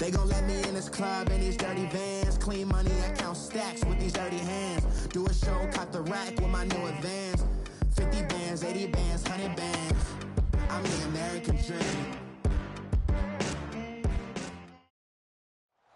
They gon' let me in this club in these dirty vans. Clean money, I count stacks with these dirty hands. Do a show, cop the rack with my new advance. 50 bands, 80 bands, 100 bands. I'm the American dream.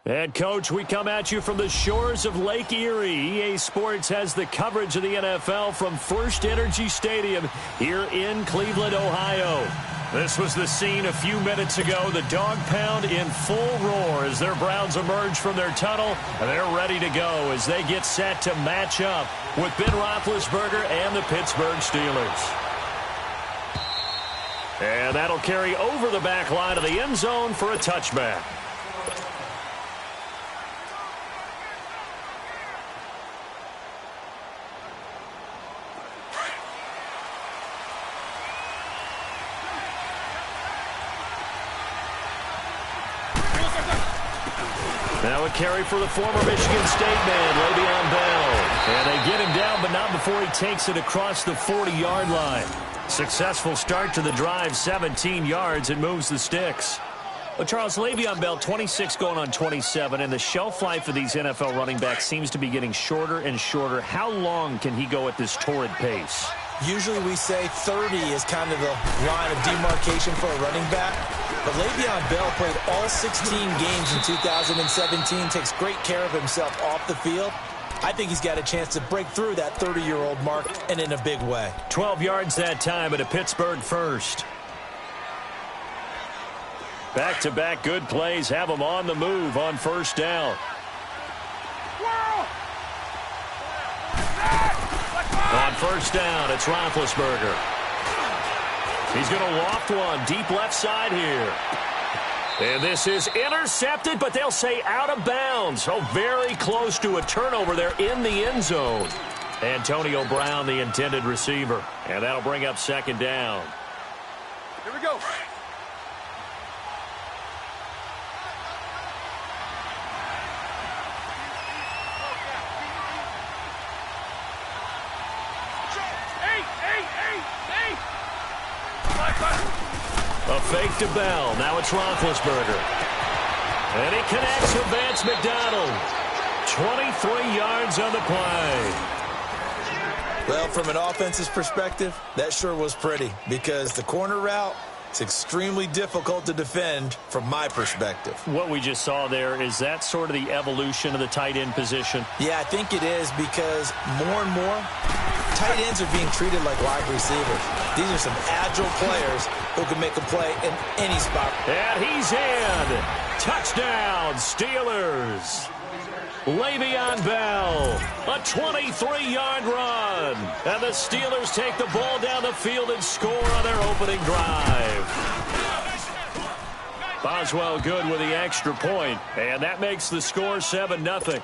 And, Coach, we come at you from the shores of Lake Erie. EA Sports has the coverage of the NFL from First Energy Stadium here in Cleveland, Ohio. This was the scene a few minutes ago. The dog pound in full roar as their Browns emerge from their tunnel. And they're ready to go as they get set to match up with Ben Roethlisberger and the Pittsburgh Steelers. And that'll carry over the back line of the end zone for a touchback. Now a carry for the former Michigan State man, Le'Veon Bell. And they get him down, but not before he takes it across the 40-yard line. Successful start to the drive, 17 yards, and moves the sticks. Well, Charles, Le'Veon Bell, 26 going on 27, and the shelf life of these NFL running backs seems to be getting shorter and shorter. How long can he go at this torrid pace? Usually we say 30 is kind of the line of demarcation for a running back. But Le'Veon Bell played all 16 games in 2017, takes great care of himself off the field. I think he's got a chance to break through that 30-year-old mark, and in a big way. 12 yards that time at a Pittsburgh first. Back-to-back good plays have him on the move on first down. On first down, it's Roethlisberger. He's going to loft one deep left side here. And this is intercepted, but they'll say out of bounds. So very close to a turnover there in the end zone. Antonio Brown, the intended receiver. And that'll bring up second down. Here we go. A fake to Bell. Now it's Roethlisberger. And he connects with Vance McDonald. 23 yards on the play. Well, from an offense's perspective, that sure was pretty because the corner route is extremely difficult to defend from my perspective. What we just saw there, is that sort of the evolution of the tight end position? Yeah, I think it is because more and more tight ends are being treated like wide receivers. These are some agile players who can make a play in any spot. And he's in. Touchdown, Steelers. Le'Veon Bell, a 23-yard run. And the Steelers take the ball down the field and score on their opening drive. Boswell good with the extra point, and that makes the score 7-0.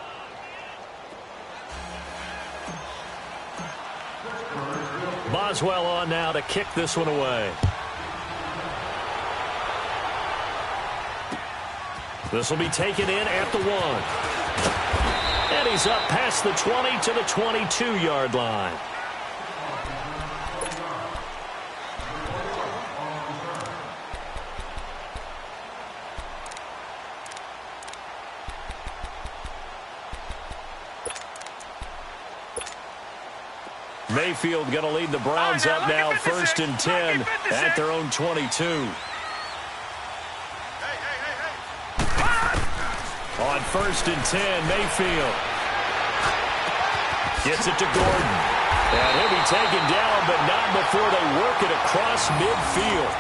Boswell on now to kick this one away. This will be taken in at the 1. And he's up past the 20 to the 22-yard line. Mayfield going to lead the Browns up now, 1st and 10 at their own 22. On 1st and 10, Mayfield gets it to Gordon. And he'll be taken down, but not before they work it across midfield.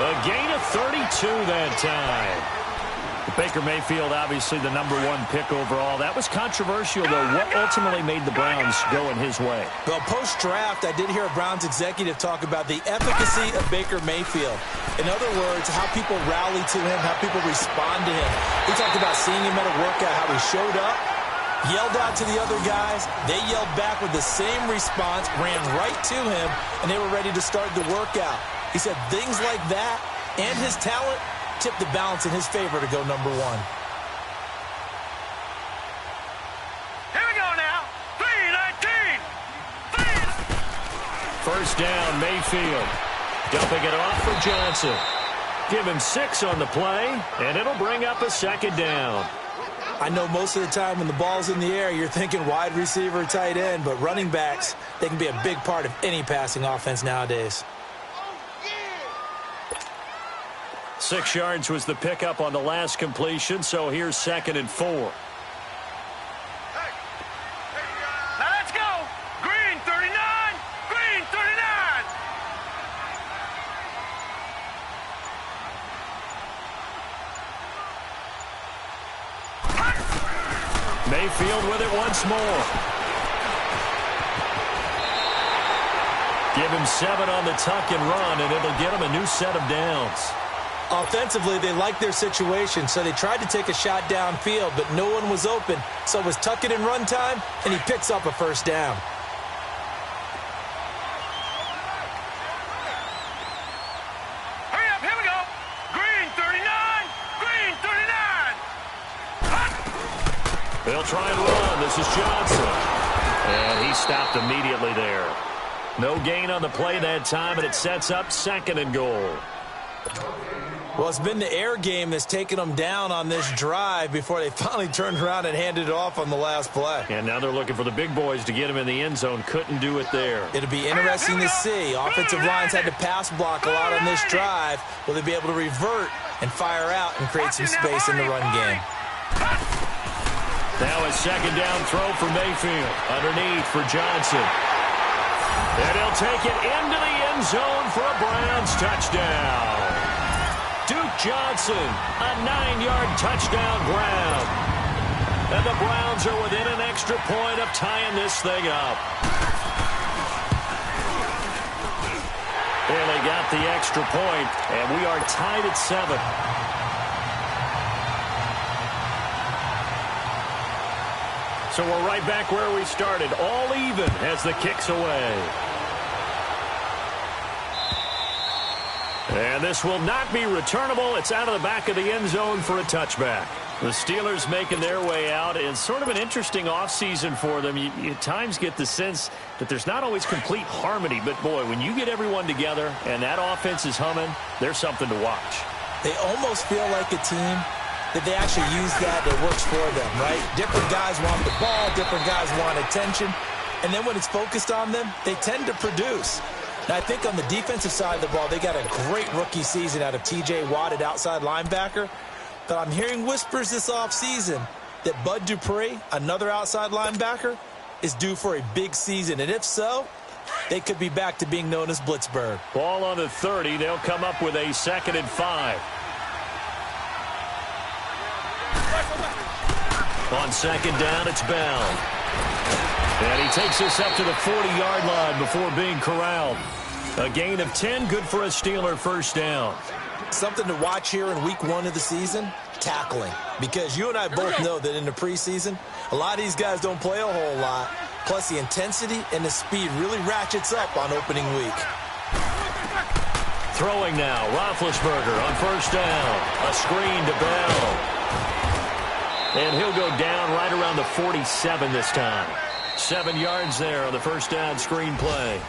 A gain of 32 that time. Baker Mayfield, obviously the #1 pick overall. That was controversial, though. What ultimately made the Browns go in his way? Well, post-draft, I did hear a Browns executive talk about the efficacy of Baker Mayfield. In other words, how people rally to him, how people respond to him. He talked about seeing him at a workout, how he showed up, yelled out to the other guys. They yelled back with the same response, ran right to him, and they were ready to start the workout. He said things like that and his talent tipped the balance in his favor to go #1. Here we go now. 3-19. 1st down, Mayfield. Dumping it off for Johnson. Give him 6 on the play, and it'll bring up a second down. I know most of the time when the ball's in the air, you're thinking wide receiver, tight end, but running backs, they can be a big part of any passing offense nowadays. 6 yards was the pickup on the last completion, so here's 2nd and 4. Now let's go. Green 39. Green 39. Mayfield with it once more. Give him 7 on the tuck and run, and it'll get him a new set of downs. Offensively, they liked their situation, so they tried to take a shot downfield, but no one was open. So it was tuck it and run time, and he picks up a first down. Hurry up, here we go. Green 39. Green 39. They'll try and run. This is Johnson. And he stopped immediately there. No gain on the play that time, and it sets up 2nd and goal. Well, it's been the air game that's taken them down on this drive before they finally turned around and handed it off on the last play. And now they're looking for the big boys to get him in the end zone. Couldn't do it there. It'll be interesting to see. Offensive lines had to pass block a lot on this drive. Will they be able to revert and fire out and create some space in the run game? Now a 2nd down throw for Mayfield. Underneath for Johnson. And he'll take it into the end zone for a Browns touchdown. Duke Johnson, a 9-yard touchdown grab. And the Browns are within an extra point of tying this thing up. And they got the extra point, and we are tied at 7. So we're right back where we started, all even as the kick's away. And this will not be returnable. It's out of the back of the end zone for a touchback. The Steelers making their way out. It's sort of an interesting offseason for them. You at times get the sense that there's not always complete harmony. But, boy, when you get everyone together and that offense is humming, there's something to watch. They almost feel like a team that they actually use that works for them, right? Different guys want the ball. Different guys want attention. And then when it's focused on them, they tend to produce. Now, I think on the defensive side of the ball, they got a great rookie season out of T.J. Watt at outside linebacker. But I'm hearing whispers this offseason that Bud Dupree, another outside linebacker, is due for a big season. And if so, they could be back to being known as Blitzburg. Ball on the 30. They'll come up with a 2nd and 5. On 2nd down, it's Bell. And he takes us up to the 40-yard line before being corralled. A gain of 10, good for a Steeler first down. Something to watch here in week 1 of the season, tackling. Because you and I both know that in the preseason, a lot of these guys don't play a whole lot. Plus, the intensity and the speed really ratchets up on opening week. Throwing now, Roethlisberger on first down. A screen to Bell. And he'll go down right around the 47 this time. 7 yards there on the first down screen play.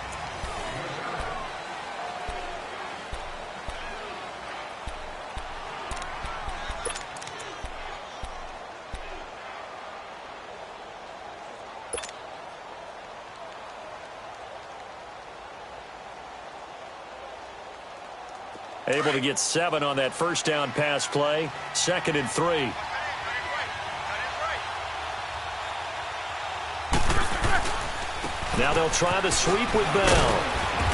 Able to get 7 on that first down pass play. 2nd and 3. Now they'll try the sweep with Bell.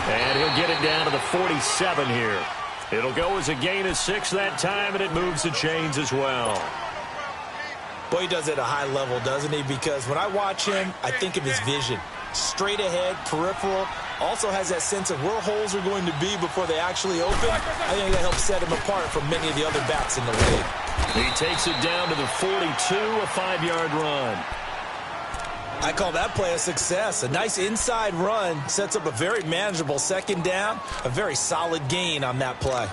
And he'll get it down to the 47 here. It'll go as a gain of 6 that time, and it moves the chains as well. Boy, he does it at a high level, doesn't he? Because when I watch him, I think of his vision. Straight ahead, peripheral. Also has that sense of where holes are going to be before they actually open. I think that helps set him apart from many of the other backs in the league. He takes it down to the 42, a 5-yard run. I call that play a success. A nice inside run sets up a very manageable 2nd down. A very solid gain on that play.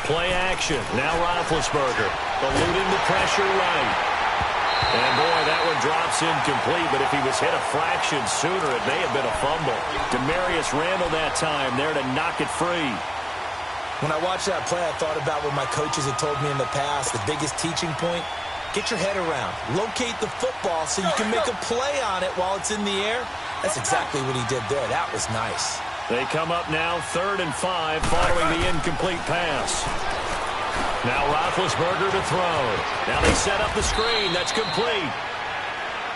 Play action. Now Roethlisberger eluding the pressure right. And, boy, that one drops incomplete, but if he was hit a fraction sooner, it may have been a fumble. Demarius Randall that time there to knock it free. When I watched that play, I thought about what my coaches had told me in the past. The biggest teaching point, get your head around. Locate the football so you can make a play on it while it's in the air. That's exactly what he did there. That was nice. They come up now 3rd and 5 following the incomplete pass. Now Roethlisberger to throw. Now they set up the screen. That's complete.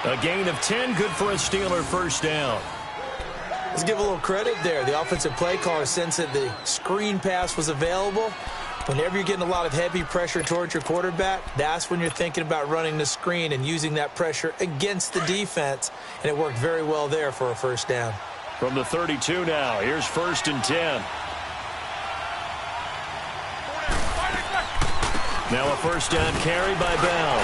A gain of 10, good for a Steeler first down. Let's give a little credit there. The offensive play caller sensed that the screen pass was available. Whenever you're getting a lot of heavy pressure towards your quarterback, that's when you're thinking about running the screen and using that pressure against the defense. And it worked very well there for a first down. From the 32 now, here's 1st and 10. Now a first down carry by Bell.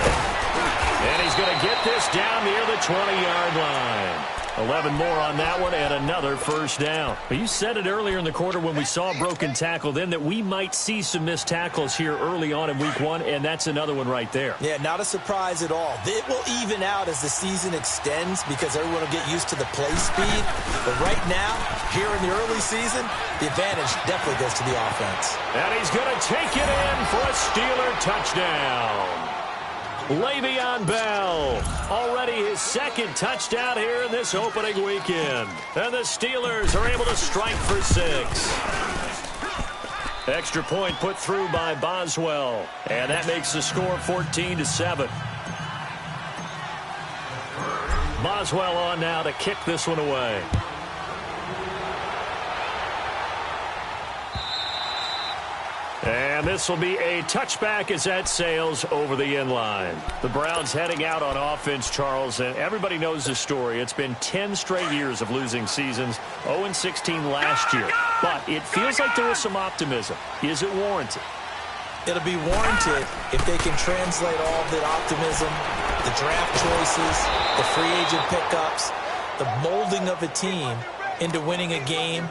And he's going to get this down near the 20-yard line. 11 more on that one and another first down. But you said it earlier in the quarter when we saw a broken tackle then that we might see some missed tackles here early on in week 1, and that's another one right there. Yeah, not a surprise at all. It will even out as the season extends because everyone will get used to the play speed. But right now, here in the early season, the advantage definitely goes to the offense. And he's going to take it in for a Steeler touchdown. Le'Veon Bell, already his 2nd touchdown here in this opening weekend. And the Steelers are able to strike for 6. Extra point put through by Boswell. And that makes the score 14-7. Boswell on now to kick this one away. And this will be a touchback as that sails over the end line. The Browns heading out on offense, Charles, and everybody knows the story. It's been 10 straight years of losing seasons, 0-16 last year. But it feels like there is some optimism. Is it warranted? It'll be warranted if they can translate all of that optimism, the draft choices, the free agent pickups, the molding of a team into winning a game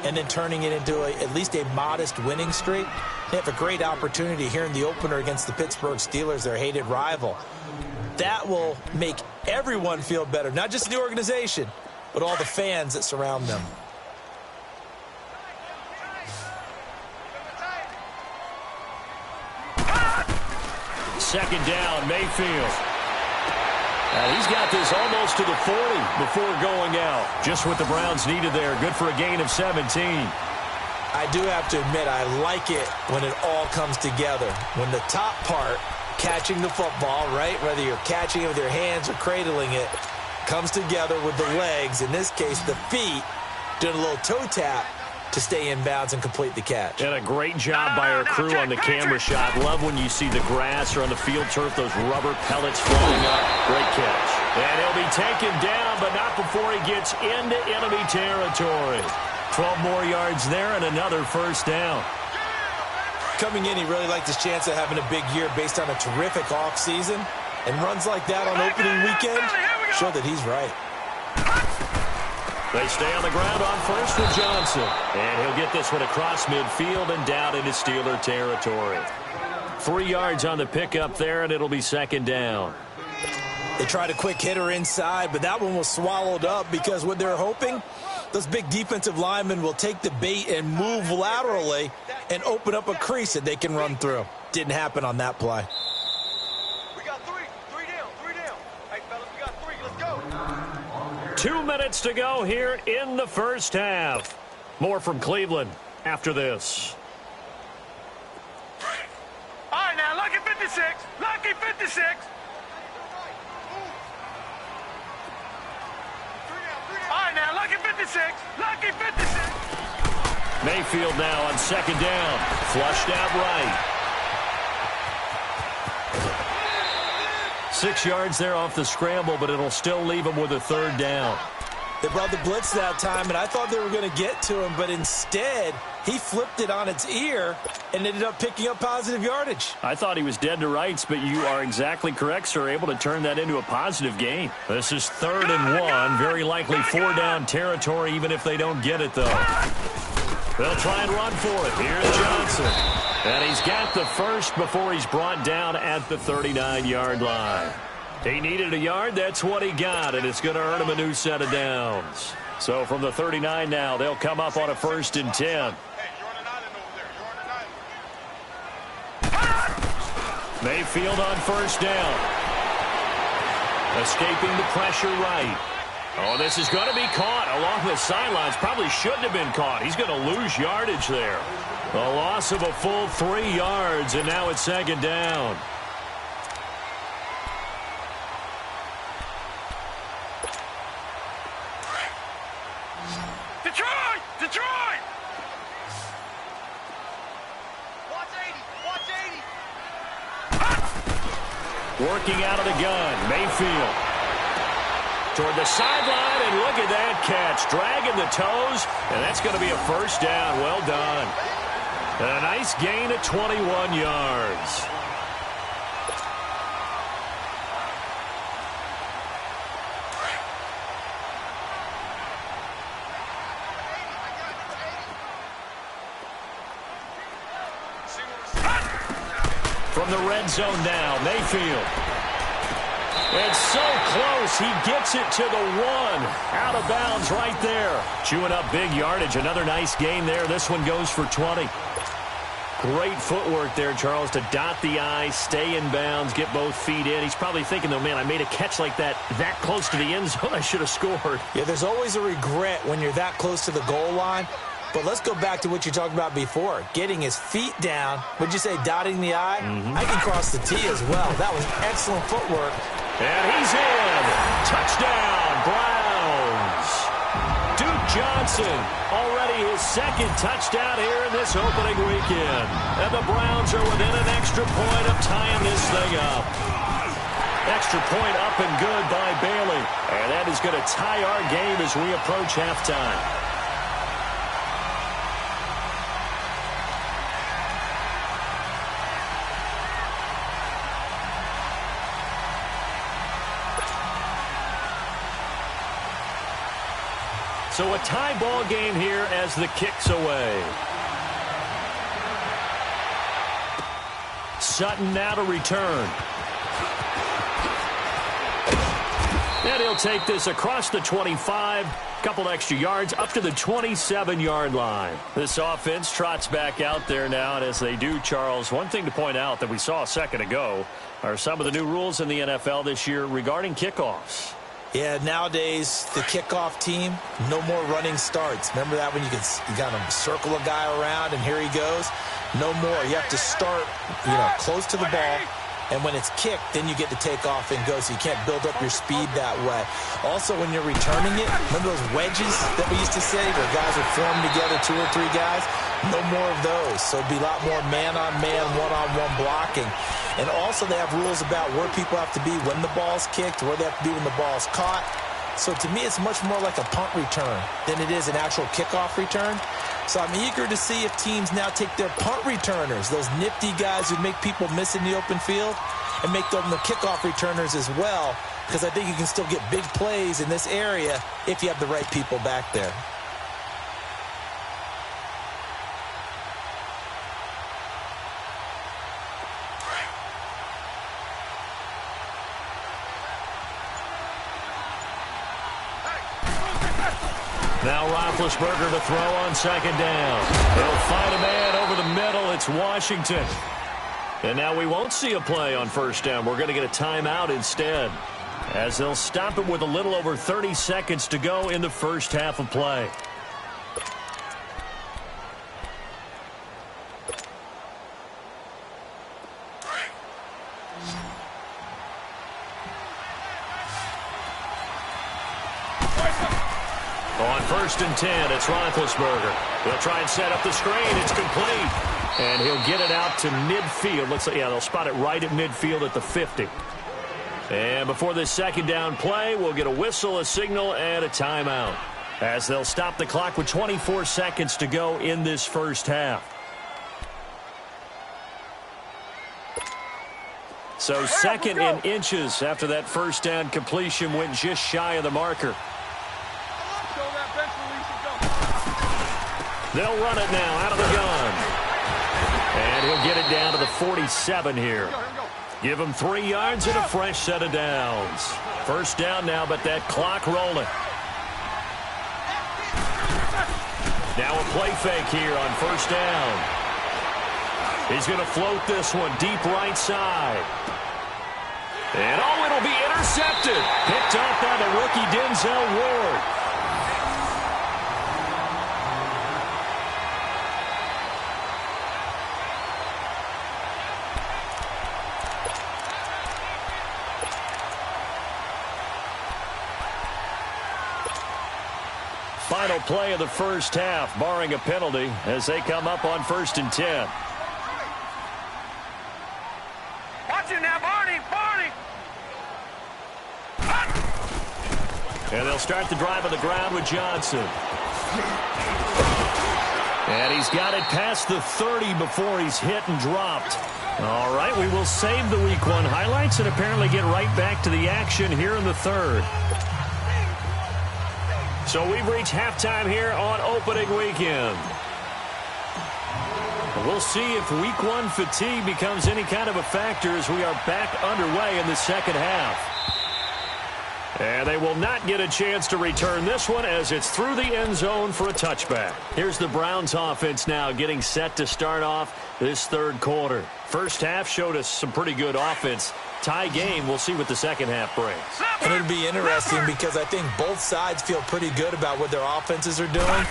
and then turning it into at least a modest winning streak. They have a great opportunity here in the opener against the Pittsburgh Steelers, their hated rival. That will make everyone feel better, not just the organization, but all the fans that surround them. Second down, Mayfield. He's got this almost to the 40 before going out. Just what the Browns needed there. Good for a gain of 17. I do have to admit, I like it when it all comes together. When the top part, catching the football, right, whether you're catching it with your hands or cradling it, comes together with the legs, in this case the feet, doing a little toe tap to stay in bounds and complete the catch. And a great job by our crew on the camera shot. Love when you see the grass or on the field turf, those rubber pellets floating up. Great catch. And he'll be taken down, but not before he gets into enemy territory. 12 more yards there and another first down. Coming in, he really liked his chance of having a big year based on a terrific offseason. And runs like that on opening weekend show that he's right. They stay on the ground on first with Johnson. And he'll get this one across midfield and down into Steeler territory. 3 yards on the pickup there, and it'll be second down. They tried a quick hitter inside, but that one was swallowed up because what they're hoping, those big defensive linemen will take the bait and move laterally and open up a crease that they can run through. Didn't happen on that play. We got three down. Hey, fellas, we got 3. Let's go. 2 minutes to go here in the first half. More from Cleveland after this. All right, now, lucky 56. Lucky 56. All right, now, lucky 56. Lucky 56. Mayfield now on second down. Flushed out right. 6 yards there off the scramble, but it'll still leave him with a third down. They brought the blitz that time, and I thought they were going to get to him, but instead, he flipped it on its ear and ended up picking up positive yardage. I thought he was dead to rights, but you are exactly correct, sir, able to turn that into a positive gain. This is 3rd and 1, very likely 4-down territory, even if they don't get it, though. They'll try and run for it. Here's Johnson. And he's got the first before he's brought down at the 39-yard line. He needed a yard. That's what he got, and it's going to earn him a new set of downs. So from the 39 now, they'll come up on a 1st and 10. Mayfield on 1st down. Escaping the pressure right. Oh, this is going to be caught along the sidelines. Probably shouldn't have been caught. He's going to lose yardage there. A loss of a full 3 yards, and now it's 2nd down. Detroit! Detroit! Watch 80! Watch 80! Working out of the gun, Mayfield. Toward the sideline, and look at that catch. Dragging the toes, and that's going to be a 1st down. Well done. A nice gain of 21 yards. From the red zone now, Mayfield. It's so close. He gets it to the 1. Out of bounds right there. Chewing up big yardage. Another nice gain there. This one goes for 20. Great footwork there, Charles, to dot the I, stay in bounds, get both feet in. He's probably thinking, though, man, I made a catch like that close to the end zone. I should have scored. Yeah, there's always a regret when you're that close to the goal line. But let's go back to what you talked about before. Getting his feet down. Would you say dotting the I? I can cross the T as well. That was excellent footwork. And he's in. Touchdown, Browns. Duke Johnson, already his 2nd touchdown here in this opening weekend. And the Browns are within an extra point of tying this thing up. Extra point up and good by Bailey. And that is going to tie our game as we approach halftime. So a tie ball game here as the kick's away. Sutton now to return. And he'll take this across the 25. Couple extra yards up to the 27-yard line. This offense trots back out there now, and as they do, Charles, one thing to point out that we saw a second ago are some of the new rules in the NFL this year regarding kickoffs. Yeah, nowadays, the kickoff team, no more running starts. Remember that when you got to circle a guy around and here he goes? No more. You have to start, close to the ball. And when it's kicked, then you get to take off and go, so you can't build up your speed that way. Also, when you're returning it, remember those wedges that we used to say where guys would form together, 2 or 3 guys? No more of those. So it'd be a lot more man-on-man, one-on-one blocking. And also they have rules about where people have to be when the ball's kicked, where they have to be when the ball's caught. So to me, it's much more like a punt return than it is an actual kickoff return. So I'm eager to see if teams now take their punt returners, those nifty guys who make people miss in the open field, and make them the kickoff returners as well, because I think you can still get big plays in this area if you have the right people back there. Now Roethlisberger to throw on 2nd down. They'll find a man over the middle. It's Washington. And now we won't see a play on 1st down. We're going to get a timeout instead, as they'll stop it with a little over 30 seconds to go in the first half of play. On 1st and 10, it's Roethlisberger. They'll try and set up the screen. It's complete. And he'll get it out to midfield. Looks like, yeah, they'll spot it right at midfield at the 50. And before this 2nd down play, we'll get a whistle, a signal, and a timeout, as they'll stop the clock with 24 seconds to go in this first half. So 2nd in inches after that 1st down completion went just shy of the marker. They'll run it now out of the gun. And he'll get it down to the 47 here. Give him 3 yards and a fresh set of downs. First down now, but that clock rolling. Now a play fake here on first down. He's going to float this one deep right side. And oh, it'll be intercepted. Picked off by the rookie Denzel Ward. Final play of the first half, barring a penalty, as they come up on 1st and 10. Watch it now, Barney! Barney! And they'll start the drive on the ground with Johnson. And he's got it past the 30 before he's hit and dropped. All right, we will save the Week 1 highlights and apparently get right back to the action here in the third. So we've reached halftime here on opening weekend. We'll see if Week 1 fatigue becomes any kind of a factor as we are back underway in the second half. And they will not get a chance to return this one as it's through the end zone for a touchback. Here's the Browns offense now getting set to start off this third quarter. First half showed us some pretty good offense. Tie game, we'll see what the second half brings. And it'll be interesting because I think both sides feel pretty good about what their offenses are doing.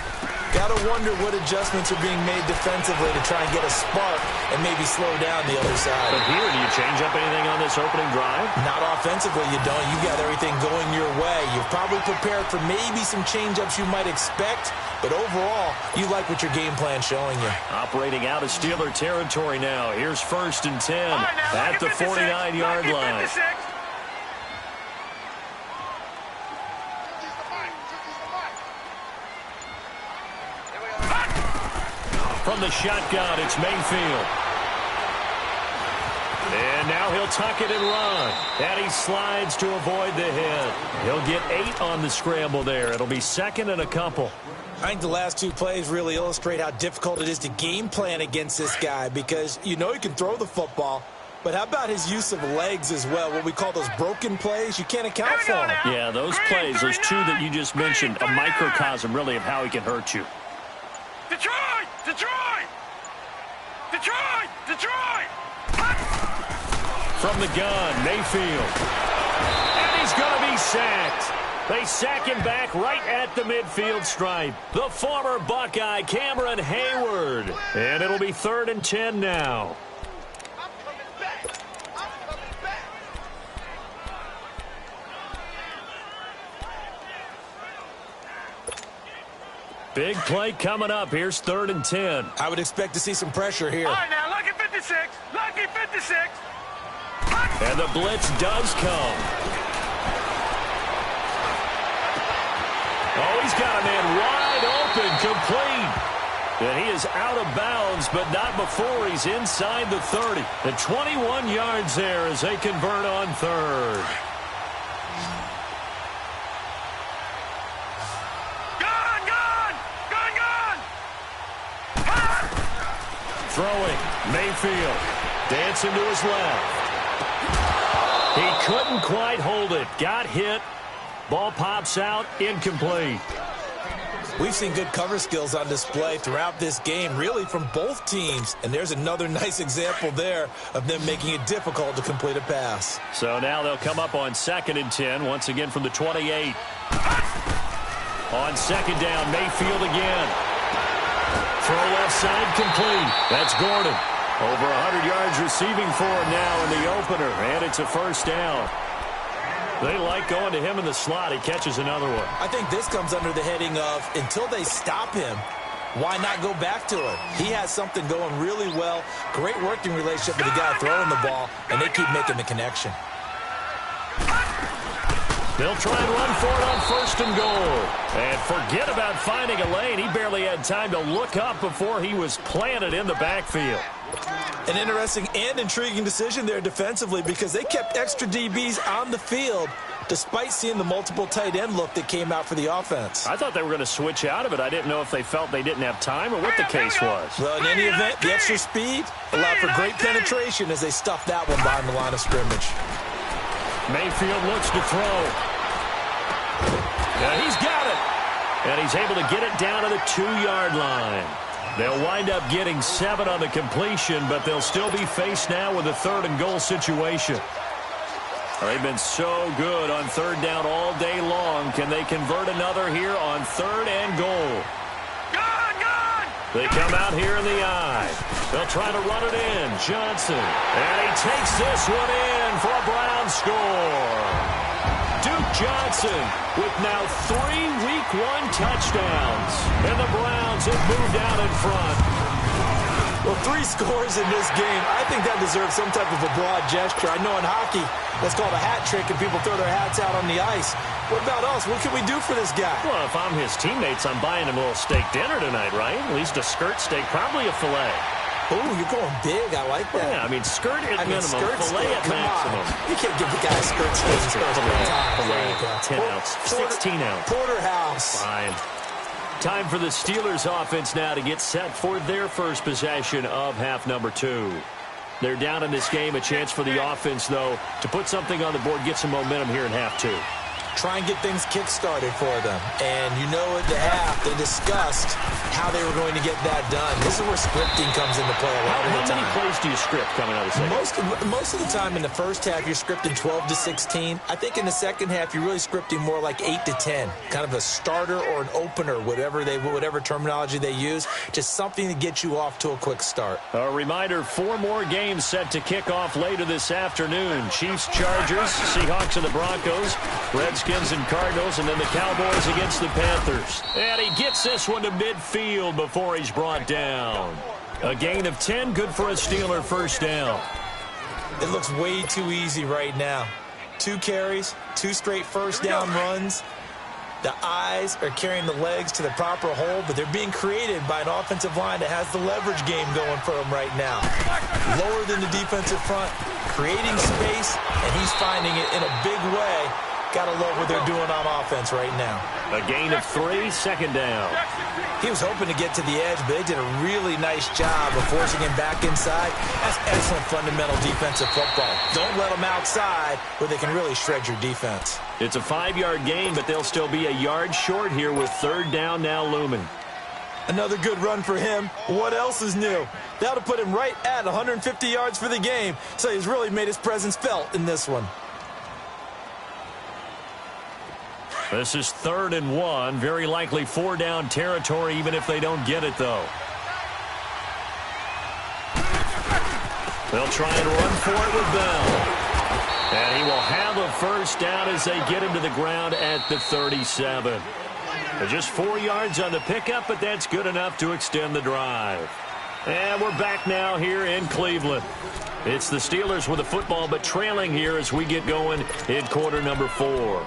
Got to wonder what adjustments are being made defensively to try and get a spark and maybe slow down the other side. But here, do you change up anything on this opening drive? Not offensively, you don't. You got everything going your way. You've probably prepared for maybe some change-ups you might expect, but overall, you like what your game plan's showing you. Operating out of Steeler territory now. Here's 1st and 10 at the 49-yard line. From the shotgun, it's Mayfield. And now he'll tuck it and run. And he slides to avoid the hit. He'll get 8 on the scramble there. It'll be second and a couple. I think the last 2 plays really illustrate how difficult it is to game plan against this guy because you know he can throw the football, but how about his use of legs as well, what we call those broken plays? You can't account for them. Yeah, those plays, those 2 that you just mentioned, a microcosm really of how he can hurt you. Detroit! Detroit! Detroit! Detroit! From the gun, Mayfield. And he's going to be sacked. They sack him back right at the midfield stripe. The former Buckeye, Cameron Hayward. And it'll be 3rd and 10 now. I'm coming back! I'm coming back! Big play coming up. Here's 3rd and 10. I would expect to see some pressure here. All right, now, lucky 56. Lucky 56. And the blitz does come. Oh, he's got a man wide open, complete. And he is out of bounds, but not before he's inside the 30. The 21 yards there as they convert on 3rd. Throwing, Mayfield, dancing to his left. He couldn't quite hold it. Got hit. Ball pops out, incomplete. We've seen good cover skills on display throughout this game, really from both teams. And there's another nice example there of them making it difficult to complete a pass. So now they'll come up on 2nd and 10, once again from the 28. On 2nd down, Mayfield again. Throw left side complete. That's Gordon. Over 100 yards receiving for him now in the opener, and it's a first down. They like going to him in the slot. He catches another one. I think this comes under the heading of until they stop him, why not go back to it? He has something going really well. Great working relationship with the guy throwing the ball, and they keep making the connection. They'll try and run for it on 1st and goal. And forget about finding a lane. He barely had time to look up before he was planted in the backfield. An interesting and intriguing decision there defensively because they kept extra DBs on the field despite seeing the multiple tight end look that came out for the offense. I thought they were going to switch out of it. I didn't know if they felt they didn't have time or what the case was. Well, in any event, the extra speed allowed for great penetration as they stuffed that one behind the line of scrimmage. Mayfield looks to throw. Yeah, he's got it. And he's able to get it down to the 2-yard line. They'll wind up getting 7 on the completion, but they'll still be faced now with a 3rd and goal situation. They've been so good on 3rd down all day long. Can they convert another here on 3rd and goal? They come out here in the eye. They'll try to run it in. Johnson. And he takes this one in for a Brown score. Duke Johnson with now 3 Week 1 touchdowns. And the Browns have moved out in front. Well, 3 scores in this game. I think that deserves some type of a broad gesture. I know in hockey, that's called a hat trick, and people throw their hats out on the ice. What about us? What can we do for this guy? Well, if I'm his teammates, I'm buying him a little steak dinner tonight, right? At least a skirt steak, probably a filet. Oh, you're going big. I like that. Yeah, I mean, skirt at minimum, filet at maximum. You can't give the guy a skirt steak. Filet, 10-ounce, 16-ounce. Porterhouse. Fine. Time for the Steelers offense now to get set for their first possession of half number 2. They're down in this game. A chance for the offense, though, to put something on the board, get some momentum here in half 2. Try and get things kick-started for them. And you know at the half, they discussed how they were going to get that done. This is where scripting comes into play a lot of the time. How many plays do you script coming out of the second? Most of the time in the first half, you're scripting 12 to 16. I think in the second half, you're really scripting more like 8 to 10. Kind of a starter or an opener, whatever terminology they use. Just something to get you off to a quick start. A reminder, 4 more games set to kick off later this afternoon. Chiefs, Chargers, Seahawks, and the Broncos. Redskins and Cardinals, and then the Cowboys against the Panthers. And he gets this one to midfield before he's brought down. A gain of 10, good for a Steeler first down. It looks way too easy right now. 2 carries, 2 straight first down runs. The eyes are carrying the legs to the proper hole, but they're being created by an offensive line that has the leverage game going for them right now. Lower than the defensive front, creating space, and he's finding it in a big way. Gotta love what they're doing on offense right now. A gain of 3, second down. He was hoping to get to the edge, but they did a really nice job of forcing him back inside. That's excellent fundamental defensive football. Don't let them outside where they can really shred your defense. It's a 5-yard gain, but they'll still be a yard short here with 3rd down now looming. Another good run for him. What else is new? That'll put him right at 150 yards for the game, so he's really made his presence felt in this one. This is 3rd and 1. Very likely 4-down territory, even if they don't get it, though. They'll try and run for it with Bell. And he will have a first down as they get him to the ground at the 37. Just 4 yards on the pickup, but that's good enough to extend the drive. And we're back now here in Cleveland. It's the Steelers with the football, but trailing here as we get going in quarter number 4.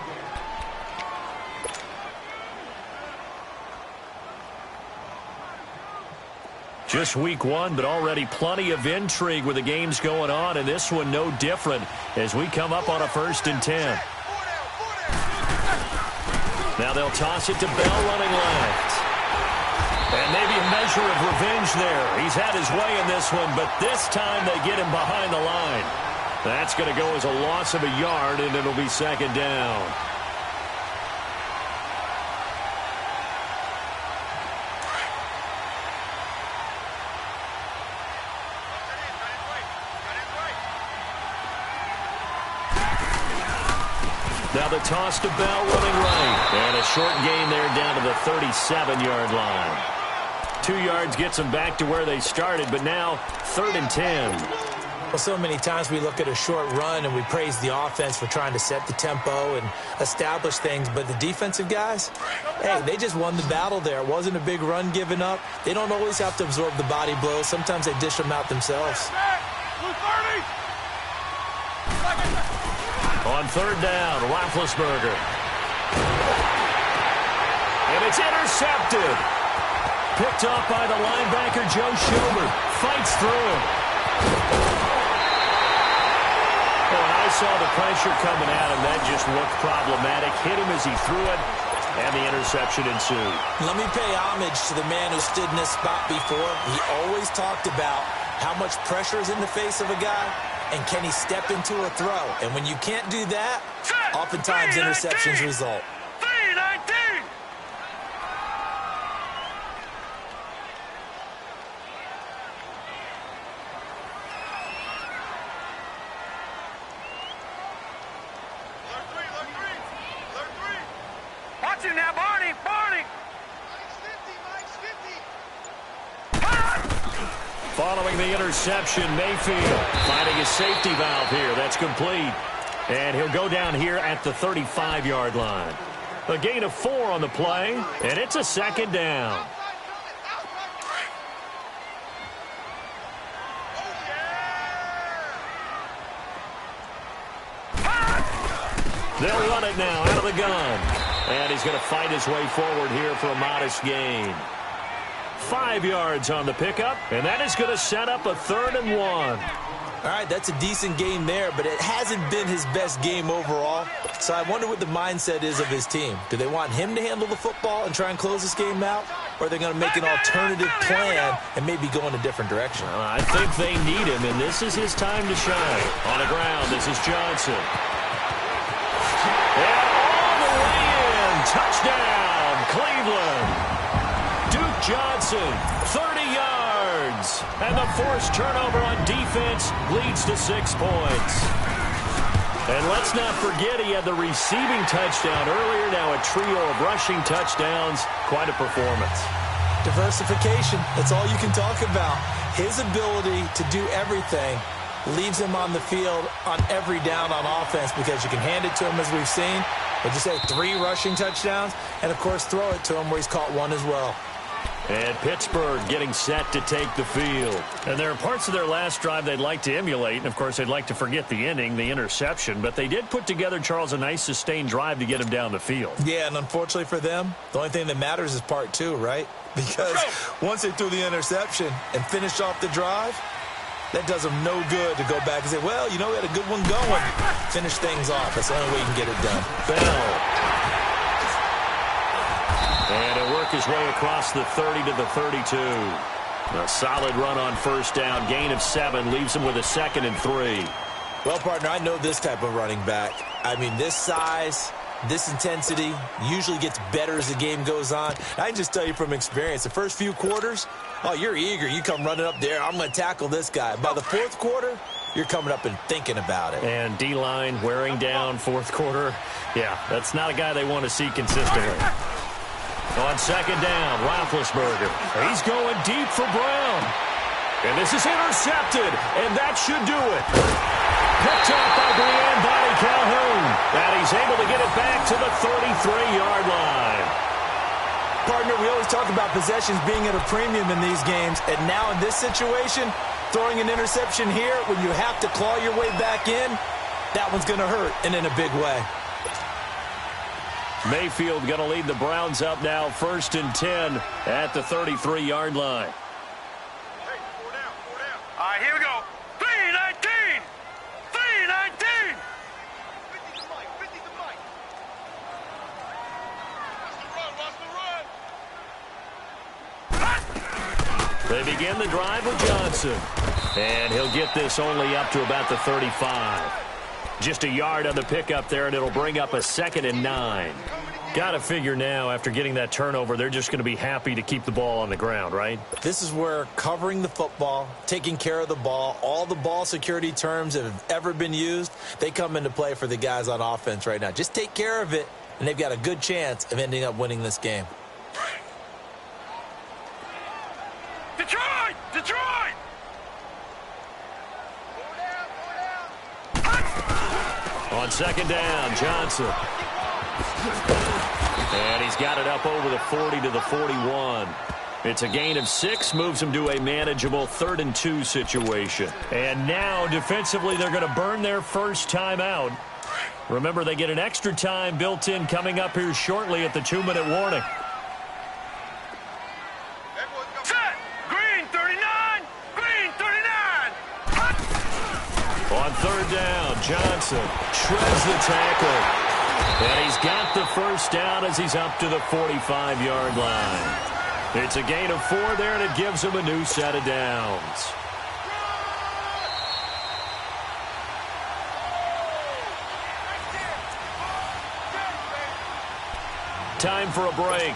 Just week 1, but already plenty of intrigue with the games going on, and this one no different as we come up on a 1st and 10. Now they'll toss it to Bell running left. And maybe a measure of revenge there. He's had his way in this one, but this time they get him behind the line. That's going to go as a loss of a yard, and it'll be 2nd down. Now the toss to Bell running right. And a short gain there down to the 37-yard line. 2 yards gets them back to where they started, but now 3rd and 10. Well, so many times we look at a short run and we praise the offense for trying to set the tempo and establish things, but the defensive guys, hey, they just won the battle there. It wasn't a big run given up. They don't always have to absorb the body blows. Sometimes they dish them out themselves. On third down, Roethlisberger. And it's intercepted. Picked up by the linebacker, Joe Schobert. Fights through him. Oh, and I saw the pressure coming at him. That just looked problematic. Hit him as he threw it, and the interception ensued. Let me pay homage to the man who stood in this spot before. He always talked about how much pressure is in the face of a guy, and can he step into a throw? And when you can't do that, oftentimes interceptions result. Watch him now, Barney! Barney! Following the interception, Mayfield finding his safety valve here. That's complete. And he'll go down here at the 35-yard line. A gain of 4 on the play, and it's a second down. They'll run it now out of the gun. And he's going to fight his way forward here for a modest gain. 5 yards on the pickup, and that is going to set up a 3rd and 1. All right, that's a decent game there, but it hasn't been his best game overall. So I wonder what the mindset is of his team. Do they want him to handle the football and try and close this game out? Or are they going to make an alternative plan and maybe go in a different direction? I think they need him, and this is his time to shine. On the ground, this is Johnson. And all the way in. Touchdown, Cleveland. Duke Johnson, 30 yards. And the forced turnover on defense leads to 6 points. And let's not forget he had the receiving touchdown earlier. Now a trio of rushing touchdowns. Quite a performance. Diversification, that's all you can talk about. His ability to do everything leaves him on the field on every down on offense because you can hand it to him as we've seen. But just say 3 rushing touchdowns and, of course, throw it to him where he's caught 1 as well. And Pittsburgh getting set to take the field. And there are parts of their last drive they'd like to emulate. And, of course, they'd like to forget the ending, the interception. But they did put together, Charles, a nice sustained drive to get him down the field. Yeah, and unfortunately for them, the only thing that matters is part 2, right? Because once they threw the interception and finished off the drive, that does them no good to go back and say, well, you know, we had a good one going. Finish things off. That's the only way you can get it done. Bell. And he'll work his way across the 30 to the 32. A solid run on first down. Gain of 7 leaves him with a 2nd and 3. Well, partner, I know this type of running back. I mean, this size, this intensity usually gets better as the game goes on. I can just tell you from experience, the first few quarters, oh, you're eager. You come running up there. I'm going to tackle this guy. By the 4th quarter, you're coming up and thinking about it. And D-line wearing down 4th quarter. Yeah, that's not a guy they want to see consistently. On 2nd down, Roethlisberger. He's going deep for Brown. And this is intercepted, and that should do it. Picked up by Brian Body Calhoun. And he's able to get it back to the 33-yard line. Partner, we always talk about possessions being at a premium in these games, and now in this situation, throwing an interception here when you have to claw your way back in, that one's going to hurt, and in a big way. Mayfield going to lead the Browns up now, 1st and 10 at the 33-yard line. Hey, 4 down, 4 down. All right, here we go. 3-19! 3-19! 50 to Mike, 50 to Mike. Watch the run, watch the run. They begin the drive with Johnson. And he'll get this only up to about the 35. Just a yard on the pickup there, and it'll bring up a 2nd and 9. Got to figure now, after getting that turnover, they're just going to be happy to keep the ball on the ground, right? This is where covering the football, taking care of the ball, all the ball security terms that have ever been used, they come into play for the guys on offense right now. Just take care of it, and they've got a good chance of ending up winning this game. Detroit! Detroit! On 2nd down, Johnson. And he's got it up over the 40 to the 41. It's a gain of 6, moves him to a manageable 3rd and 2 situation. And now, defensively, they're going to burn their first timeout. Remember, they get an extra time built in coming up here shortly at the 2-minute warning. Set! Green 39! Green 39! On third down, Johnson shreds the tackle. And he's got the first down as he's up to the 45-yard line. It's a gain of 4 there, and it gives him a new set of downs. Time for a break.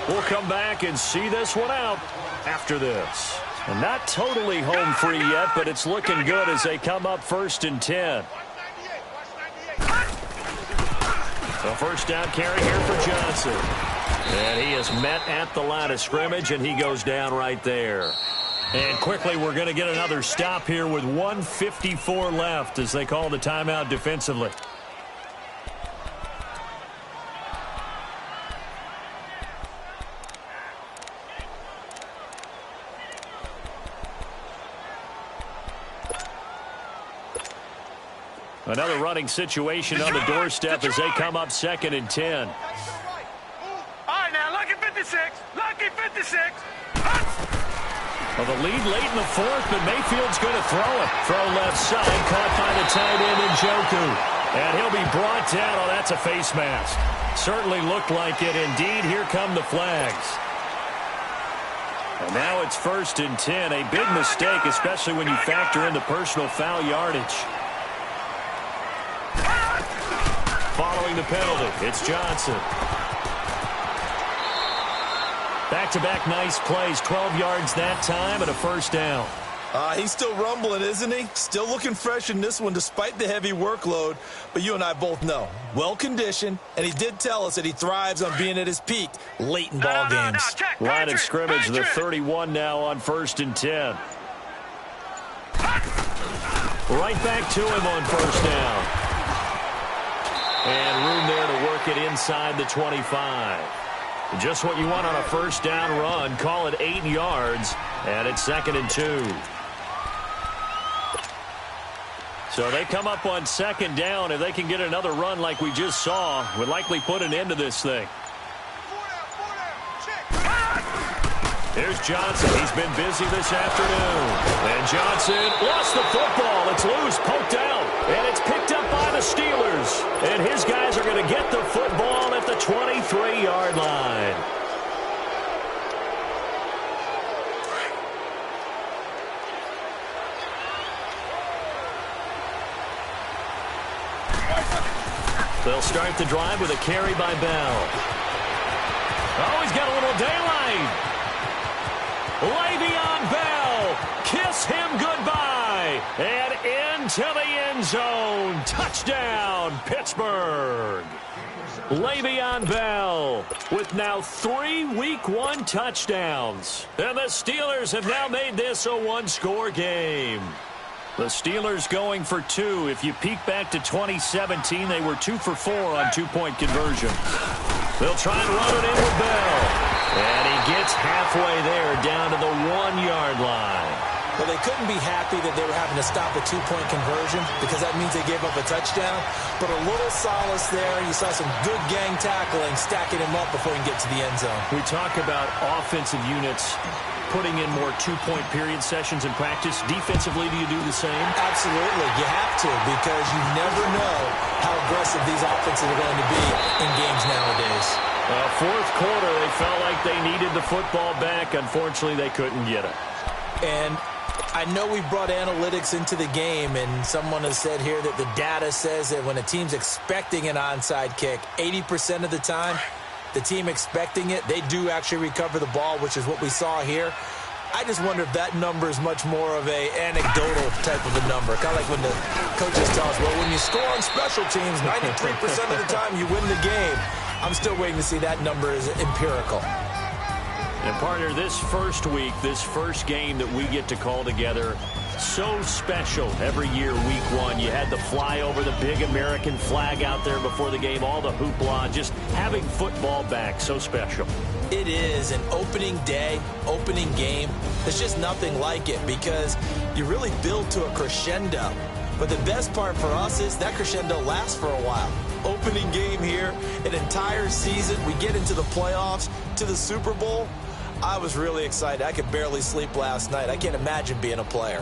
We'll come back and see this one out after this. And not totally home free yet, but it's looking good as they come up 1st and 10. A first down carry here for Johnson. And he is met at the line of scrimmage, and he goes down right there. And quickly, we're going to get another stop here with 1:54 left as they call the timeout defensively. Another running situation on the doorstep as they come up 2nd and 10. All right, now, lucky 56. Lucky 56. Well, the lead late in the 4th, but Mayfield's going to throw it. Throw left side, caught by the tight end Njoku. And he'll be brought down. Oh, that's a face mask. Certainly looked like it. Indeed, here come the flags. And now it's 1st and 10. A big mistake, especially when you factor in the personal foul yardage. Following the penalty, it's Johnson. Back-to-back nice plays, 12 yards that time and a first down. He's still rumbling, isn't he? Still looking fresh in this one despite the heavy workload. But you and I both know, well-conditioned, and he did tell us that he thrives on being at his peak late in ball games. Line of scrimmage, the 31 now on 1st and 10. Right back to him on first down. And room there to work it inside the 25. Just what you want on a first down run. Call it 8 yards, and it's 2nd and 2. So they come up on 2nd down. If they can get another run like we just saw, would likely put an end to this thing. Here's Johnson. He's been busy this afternoon. And Johnson lost the football. It's loose, poked out. And it's picked up by the Steelers. And his guys are going to get the football at the 23-yard line. They'll start the drive with a carry by Bell. Oh, he's got a little daylight. Le'Veon Bell, kiss him goodbye, and into the end zone. Touchdown, Pittsburgh. Le'Veon Bell with now 3 Week 1 touchdowns. And the Steelers have now made this a 1-score game. The Steelers going for 2. If you peek back to 2017, they were 2 for 4 on 2-point conversion. They'll try and run it in with Bell. And he gets halfway there, down to the 1-yard line. Well, they couldn't be happy that they were having to stop a 2-point conversion because that means they gave up a touchdown. But a little solace there. You saw some good gang tackling, stacking him up before he can get to the end zone. We talk about offensive units putting in more 2-point period sessions in practice. Defensively, do you do the same? Absolutely. You have to because you never know how aggressive these offenses are going to be in games nowadays. 4th quarter, they felt like they needed the football back. Unfortunately, they couldn't get it. And I know we brought analytics into the game, and someone has said here that the data says that when a team's expecting an onside kick, 80% of the time, the team expecting it, they do actually recover the ball, which is what we saw here. I just wonder if that number is much more of a anecdotal type of a number. Kind of like when the coaches tell us, well, when you score on special teams, 93% of the time you win the game. I'm still waiting to see that number is empirical. And partner, this first week, this first game that we get to call together, so special every year, week 1. You had the flyover, the big American flag out there before the game, all the hoopla, just having football back, so special. It is an opening day, opening game. There's just nothing like it because you really build to a crescendo. But the best part for us is that crescendo lasts for a while. Opening game here, an entire season, we get into the playoffs, to the Super Bowl. I was really excited. I could barely sleep last night. I can't imagine being a player.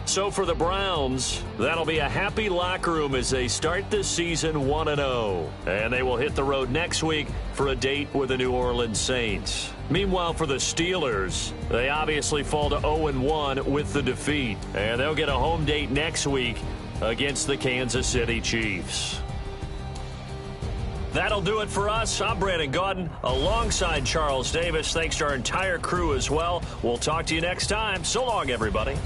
So for the Browns, that'll be a happy locker room as they start this season 1-0. And they will hit the road next week for a date with the New Orleans Saints. Meanwhile, for the Steelers, they obviously fall to 0-1 with the defeat. And they'll get a home date next week against the Kansas City Chiefs. That'll do it for us. I'm Brandon Gaudin alongside Charles Davis. Thanks to our entire crew as well. We'll talk to you next time. So long, everybody.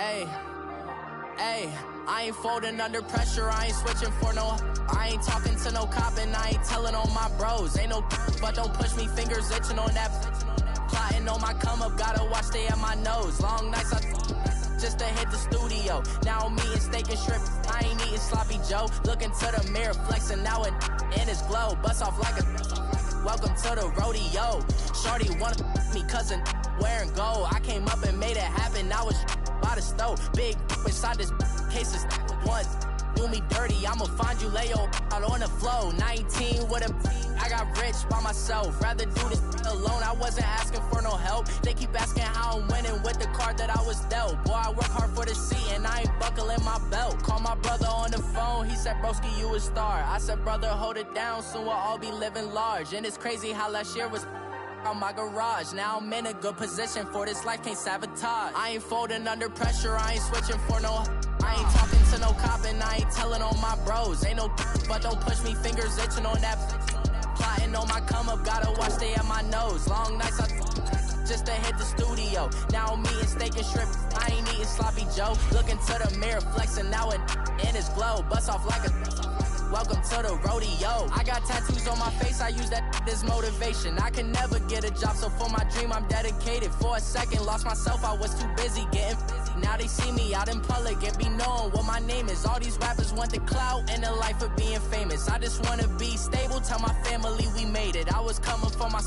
Ayy, I ain't folding under pressure, I ain't switching for no. I ain't talking to no cop and I ain't telling on my bros. Ain't no but don't push me, fingers itching on that. Plotting on my come up, gotta watch stay at my nose. Long nights I just to hit the studio. Now I'm eating steak and shrimp, I ain't eating sloppy Joe. Looking to the mirror, flexing now and in his glow. Bust off like a welcome to the rodeo. Shorty wanna me cousin wearing gold. I came up and made it happen, I was by the stove. Big inside this case is once do me dirty, I'ma find you lay your out on the floor. 19 with a I got rich by myself. Rather do this alone, I wasn't asking for no help. They keep asking how I'm winning with the card that I was dealt. Boy, I work hard for the seat and I ain't buckling my belt. Call my brother on the phone, he said, broski, you a star. I said, brother, hold it down, soon we'll all be living large. And it's crazy how last year was on my garage. Now I'm in a good position for this life, can't sabotage. I ain't folding under pressure, I ain't switching for no. I ain't talking to no cop and I ain't telling on my bros. Ain't no but don't push me, fingers itching on that. Plotting on my come up, gotta watch stay at my nose. Long nights I just to hit the studio. Now I'm eating steak and shrimp, I ain't eating sloppy Joe. Looking to the mirror, flexing now and in his glow. Bust off like a welcome to the rodeo. I got tattoos on my face, I use that as motivation. I can never get a job, so for my dream I'm dedicated. For a second, lost myself, I was too busy getting busy. Now they see me out in public and be knowing what my name is. All these rappers want the clout and the life of being famous. I just wanna be stable, tell my family we made it. I was coming for my